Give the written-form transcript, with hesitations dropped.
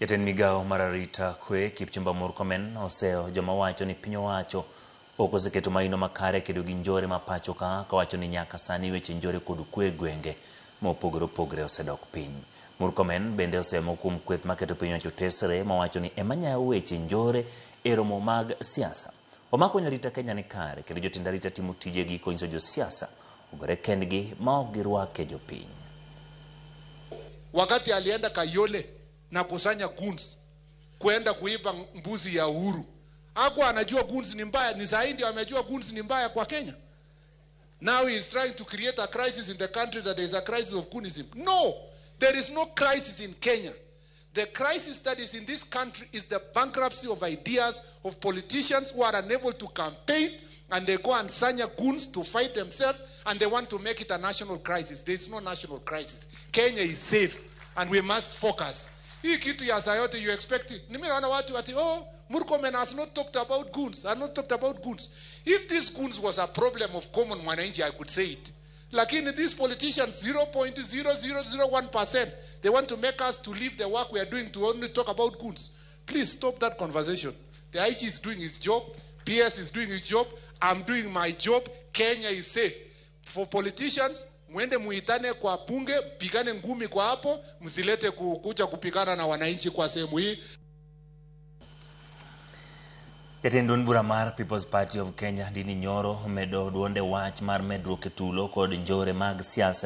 Jatend migao mararita kwe Kipchumba MURKOMEN oseo joma wacho ni piny owacho ok oseketo maino makare kedo gi njore ma pacho ka wacho ni nyaka sani weche njore kod kwe gwenge mopogore opogore osedok piny. MURKOMEN bende osemo kuom kweth maketo piny owacho tesre mawacho ni ema nyayo weche njore e romo mag siasa. Omako nyarita Kenya ni kare kendo jotend arita timo tijegi konyiso Josiasa ogore kendgi ma ok girwake jopiny. Wakati alienda Kayole na kusanya guns kwenda kuiba mbuzi ya Uhuru, hakuwa anajua guns ni mbaya. Ni saa hii ndio amejua guns ni mbaya kwa Kenya. Now he is trying to create a crisis in the country that there is a crisis of goonism. No, there is no crisis in Kenya. The crisis that is in this country is the bankruptcy of ideas of politicians who are unable to campaign, and they go and sanya goons to fight themselves, and they want to make it a national crisis. There is no national crisis. Kenya is safe, and we must focus. Hii kitu ya sayote you expect it. Nimeona watu ati, oh, MURKOMEN has not talked about goons. Has not talked about goons. If this goons was a problem of common mwananchi, I could say it. Lakini these politicians, 0.0001%, they want to make us to leave the work we are doing to only talk about goons. Please stop that conversation. The IG is doing his job. PS is doing his job. I'm doing my job. Kenya is safe. For politicians, mwende muitane kwa bunge, pigane ngumi kwa hapo, msilete kuja kupigana na wananchi kwa sehemu hii. Jatend bura mar People's Party of Kenya Dini Nyoro omedo duonde wach mar medruok e tulo kod njore mag siasa